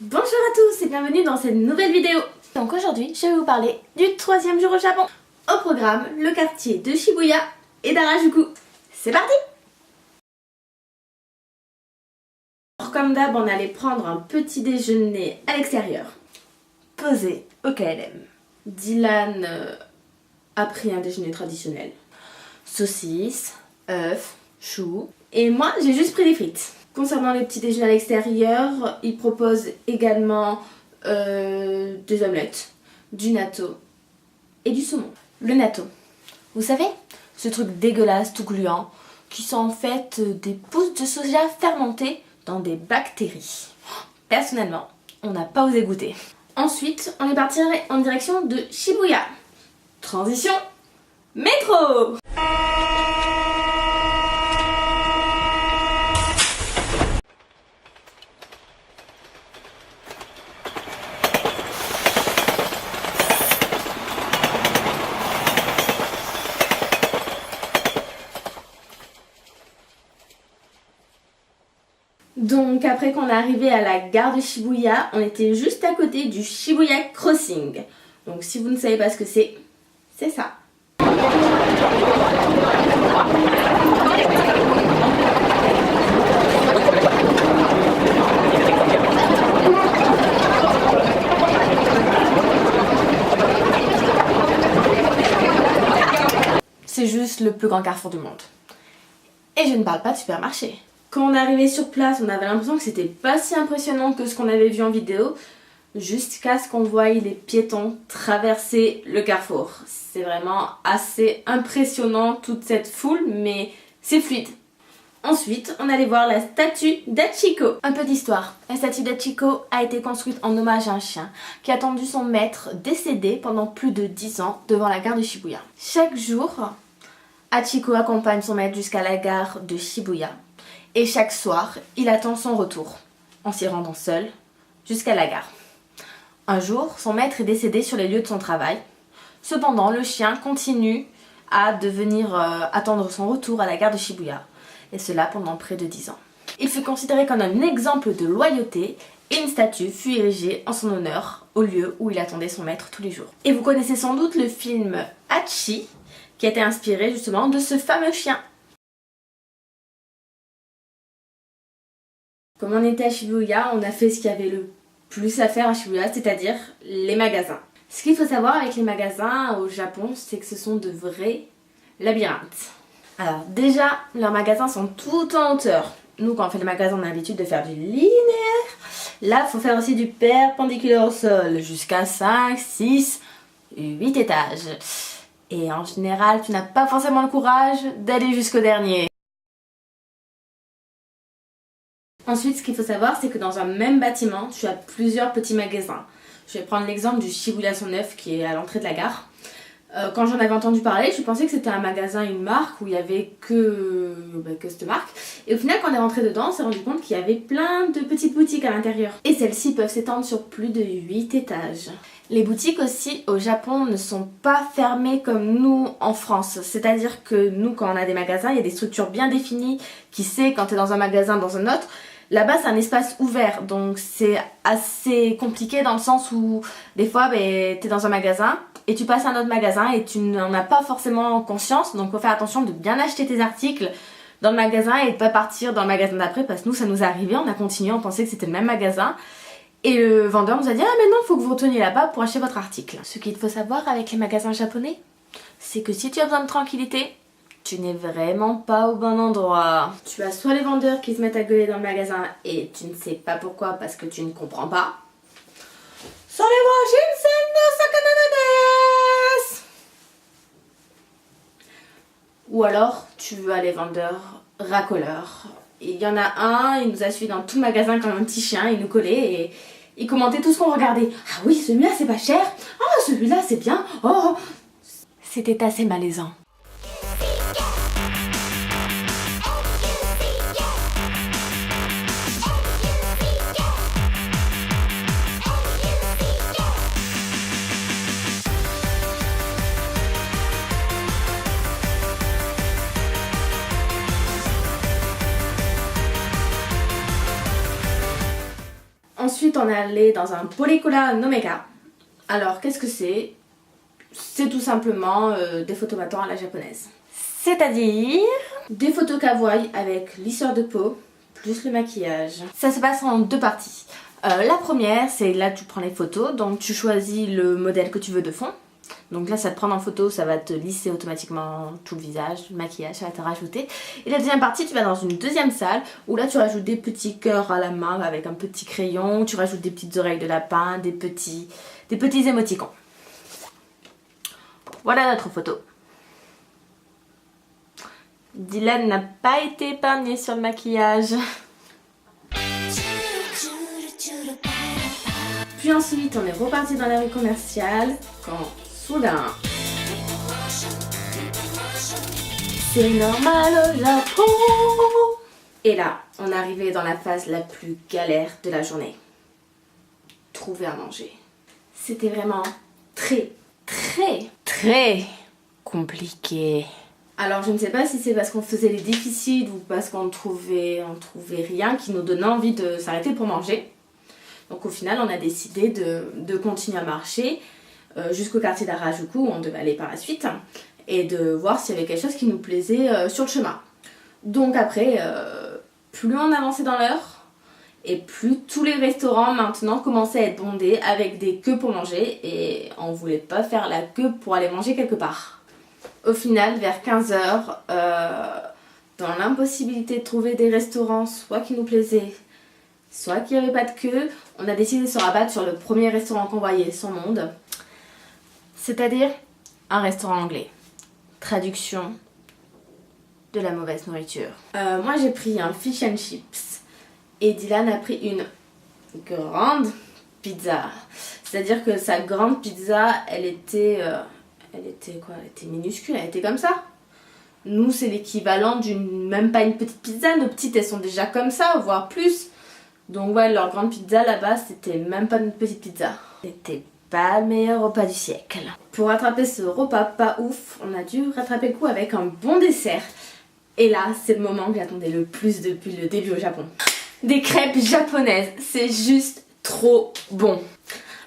Bonjour à tous et bienvenue dans cette nouvelle vidéo. Donc aujourd'hui, je vais vous parler du 3e jour au Japon. Au programme, le quartier de Shibuya et d'Harajuku. C'est parti! Alors, comme d'hab, on allait prendre un petit déjeuner à l'extérieur. Posé au KLM. Dylan a pris un déjeuner traditionnel. Saucisses, œufs, choux. Et moi, j'ai juste pris des frites. Concernant les petits déjeuners à l'extérieur, ils proposent également des omelettes, du natto et du saumon. Le natto, vous savez, ce truc dégueulasse tout gluant qui sont en fait des pousses de soja fermentées dans des bactéries. Personnellement, on n'a pas osé goûter. Ensuite, on est parti en direction de Shibuya. Transition métro. Donc après qu'on est arrivé à la gare de Shibuya, on était juste à côté du Shibuya Crossing. Donc si vous ne savez pas ce que c'est ça. C'est juste le plus grand carrefour du monde. Et je ne parle pas de supermarché. Quand on est arrivé sur place, on avait l'impression que c'était pas si impressionnant que ce qu'on avait vu en vidéo, jusqu'à ce qu'on voie les piétons traverser le carrefour. C'est vraiment assez impressionnant toute cette foule, mais c'est fluide. Ensuite, on allait voir la statue d'Hachiko. Un peu d'histoire. La statue d'Hachiko a été construite en hommage à un chien qui a attendu son maître décédé pendant plus de 10 ans devant la gare de Shibuya. Chaque jour, Hachiko accompagne son maître jusqu'à la gare de Shibuya. Et chaque soir, il attend son retour, en s'y rendant seul, jusqu'à la gare. Un jour, son maître est décédé sur les lieux de son travail. Cependant, le chien continue à venir attendre son retour à la gare de Shibuya. Et cela pendant près de 10 ans. Il fut considéré comme un exemple de loyauté et une statue fut érigée en son honneur au lieu où il attendait son maître tous les jours. Et vous connaissez sans doute le film Hachi, qui a été inspiré justement de ce fameux chien. Comme on était à Shibuya, on a fait ce qu'il y avait le plus à faire à Shibuya, c'est-à-dire les magasins. Ce qu'il faut savoir avec les magasins au Japon, c'est que ce sont de vrais labyrinthes. Alors déjà, leurs magasins sont tout en hauteur. Nous, quand on fait les magasins, on a l'habitude de faire du linéaire. Là, il faut faire aussi du perpendiculaire au sol, jusqu'à 5, 6, 8 étages. Et en général, tu n'as pas forcément le courage d'aller jusqu'au dernier. Ensuite, ce qu'il faut savoir, c'est que dans un même bâtiment, tu as plusieurs petits magasins. Je vais prendre l'exemple du Shibuya 109 qui est à l'entrée de la gare. Quand j'en avais entendu parler, je pensais que c'était un magasin, une marque où il n'y avait que cette marque. Et au final, quand on est rentré dedans, on s'est rendu compte qu'il y avait plein de petites boutiques à l'intérieur. Et celles-ci peuvent s'étendre sur plus de 8 étages. Les boutiques aussi au Japon ne sont pas fermées comme nous en France. C'est-à-dire que nous, quand on a des magasins, il y a des structures bien définies qui sait quand tu es dans un magasin, dans un autre. Là-bas, c'est un espace ouvert, donc c'est assez compliqué dans le sens où des fois, tu es dans un magasin et tu passes à un autre magasin et tu n'en as pas forcément conscience. Donc, il faut faire attention de bien acheter tes articles dans le magasin et de pas partir dans le magasin d'après parce que nous, ça nous est arrivé, on a continué, on pensait que c'était le même magasin. Et le vendeur nous a dit « Ah mais non, il faut que vous retourniez là-bas pour acheter votre article ». Ce qu'il faut savoir avec les magasins japonais, c'est que si tu as besoin de tranquillité, tu n'es vraiment pas au bon endroit. Tu as soit les vendeurs qui se mettent à gueuler dans le magasin et tu ne sais pas pourquoi parce que tu ne comprends pas. Soit les Shinsen no sakana desu. Ou alors tu as les vendeurs racoleurs. Et il y en a un, il nous a suivi dans tout le magasin comme un petit chien, il nous collait et il commentait tout ce qu'on regardait. Ah oui, celui-là c'est pas cher. Ah, celui-là c'est bien. Oh, c'était assez malaisant. Ensuite, on est allé dans un Polycola Nomeka. Alors, qu'est-ce que c'est? C'est tout simplement des photomatons à la japonaise. C'est-à-dire des photos kawaii avec lisseur de peau plus le maquillage. Ça se passe en 2 parties. La première, c'est là tu prends les photos, donc tu choisis le modèle que tu veux de fond. Donc là ça te prend en photo, ça va te lisser automatiquement tout le visage, le maquillage, ça va te rajouter. Et la deuxième partie, tu vas dans une deuxième salle où là tu rajoutes des petits cœurs à la main avec un petit crayon, tu rajoutes des petites oreilles de lapin, des petits émoticons. Voilà notre photo. Dylan n'a pas été épargné sur le maquillage. Puis ensuite, on est reparti dans la rue commerciale quand soudain... C'est normal au Japon. Et là, on est arrivé dans la phase la plus galère de la journée. Trouver à manger. C'était vraiment très compliqué. Alors je ne sais pas si c'est parce qu'on faisait les déficits ou parce qu'on trouvait rien qui nous donnait envie de s'arrêter pour manger. Donc au final on a décidé de continuer à marcher jusqu'au quartier d'Harajuku où on devait aller par la suite et de voir s'il y avait quelque chose qui nous plaisait sur le chemin. Donc après, plus on avançait dans l'heure et plus tous les restaurants maintenant commençaient à être bondés avec des queues pour manger et on voulait pas faire la queue pour aller manger quelque part. Au final, vers 15h, dans l'impossibilité de trouver des restaurants soit qui nous plaisaient, soit qui n'avaient pas de queue, on a décidé de se rabattre sur le premier restaurant qu'on voyait, Son Monde. C'est-à-dire un restaurant anglais. Traduction de la mauvaise nourriture. Moi j'ai pris un fish and chips et Dylan a pris une grande pizza. C'est-à-dire que sa grande pizza, elle était minuscule, elle était comme ça. Nous, c'est l'équivalent même pas une petite pizza. Nos petites, elles sont déjà comme ça, voire plus. Donc ouais, leur grande pizza là-bas, c'était même pas une petite pizza. C'était pas le meilleur repas du siècle. Pour rattraper ce repas pas ouf, on a dû rattraper le coup avec un bon dessert. Et là, c'est le moment que j'attendais le plus depuis le début au Japon. Des crêpes japonaises, c'est juste trop bon.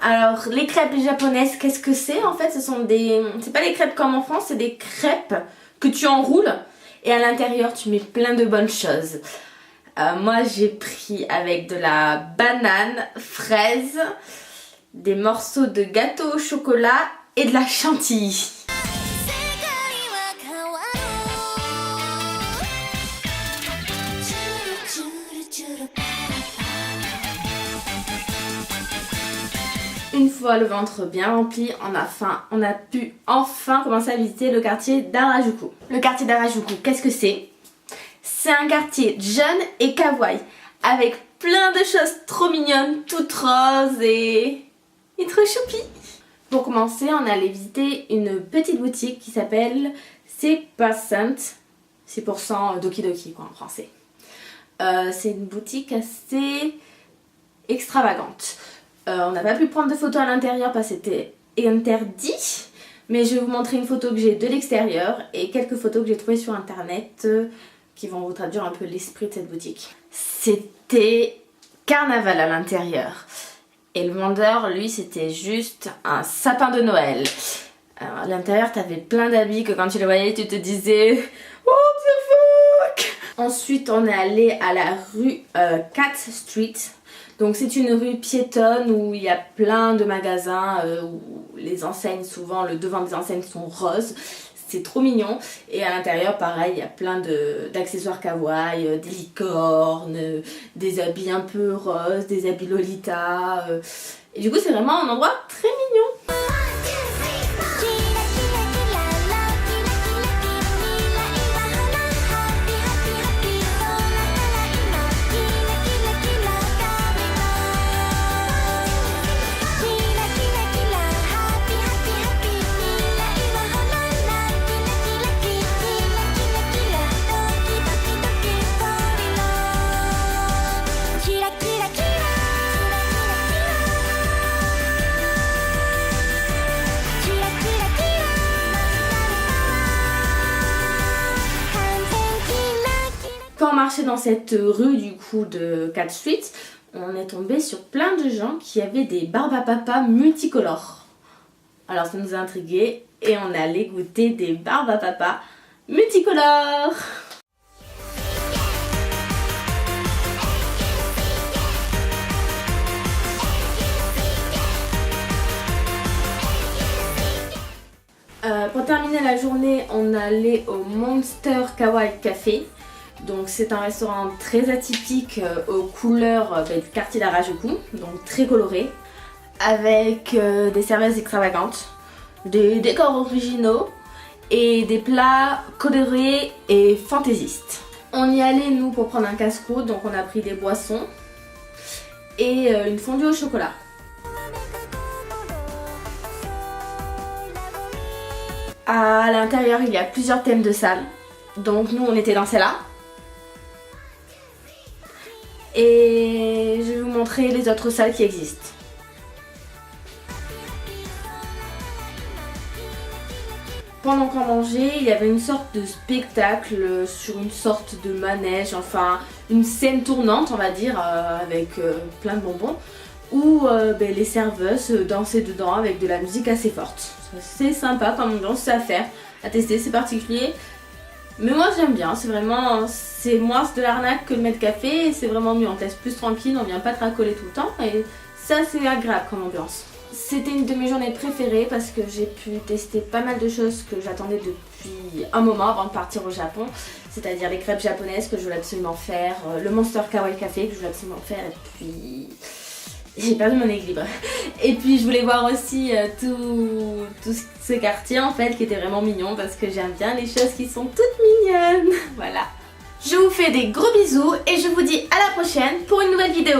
Alors, les crêpes japonaises, qu'est-ce que c'est? En fait, c'est pas des crêpes comme en France, c'est des crêpes que tu enroules et à l'intérieur, tu mets plein de bonnes choses. Moi, j'ai pris avec de la banane, fraise, des morceaux de gâteau au chocolat et de la chantilly. Une fois le ventre bien rempli, on a pu enfin commencer à visiter le quartier d'Harajuku. Le quartier d'Harajuku, qu'est-ce que c'est? C'est un quartier jeune et kawaii, avec plein de choses trop mignonnes, toutes roses et trop choupi. Pour commencer, on allait visiter une petite boutique qui s'appelle 6% Doki Doki quoi en français. C'est une boutique assez extravagante. On n'a pas pu prendre de photos à l'intérieur parce que c'était interdit. Mais je vais vous montrer une photo que j'ai de l'extérieur et quelques photos que j'ai trouvées sur internet qui vont vous traduire un peu l'esprit de cette boutique. C'était carnaval à l'intérieur. Et le vendeur, lui, c'était juste un sapin de Noël. Alors, à l'intérieur, t'avais plein d'habits que quand tu les voyais, tu te disais « What the fuck ?» Ensuite, on est allé à la rue 4th Street. Donc c'est une rue piétonne où il y a plein de magasins où les enseignes, souvent le devant des enseignes sont roses. C'est trop mignon. Et à l'intérieur, pareil, il y a plein d'accessoires kawaii, des licornes, des habits un peu roses, des habits Lolita. Et du coup, c'est vraiment un endroit très mignon. Quand on marchait dans cette rue du coup de 4th Street, on est tombé sur plein de gens qui avaient des barbes à papa multicolores. Alors ça nous a intrigués et on allait goûter des barbes à papa multicolores. Pour terminer la journée, on allait au Monster Kawaii Café. Donc c'est un restaurant très atypique aux couleurs du quartier d'Harajuku, donc très coloré, avec des services extravagantes, des décors originaux et des plats colorés et fantaisistes. On y allait nous pour prendre un casse-croûte, donc on a pris des boissons et une fondue au chocolat. À l'intérieur, il y a plusieurs thèmes de salle. Donc nous, on était dans celle-là. Et je vais vous montrer les autres salles qui existent. Pendant qu'on mangeait, il y avait une sorte de spectacle sur une sorte de manège, enfin une scène tournante, on va dire, avec plein de bonbons, où les serveuses dansaient dedans avec de la musique assez forte. C'est sympa comme ambiance, c'est à faire, à tester, c'est particulier. Mais moi j'aime bien, c'est moins de l'arnaque que le Med Café et c'est vraiment mieux, on te laisse plus tranquille, on vient pas te racoler tout le temps et ça c'est agréable comme ambiance. C'était une de mes journées préférées parce que j'ai pu tester pas mal de choses que j'attendais depuis un moment avant de partir au Japon. C'est-à-dire les crêpes japonaises que je voulais absolument faire, le Monster Kawaii Café que je voulais absolument faire et puis... j'ai perdu mon équilibre. Et puis je voulais voir aussi tout ce quartier en fait qui était vraiment mignon parce que j'aime bien les choses qui sont toutes mignonnes. Voilà. Je vous fais des gros bisous et je vous dis à la prochaine pour une nouvelle vidéo.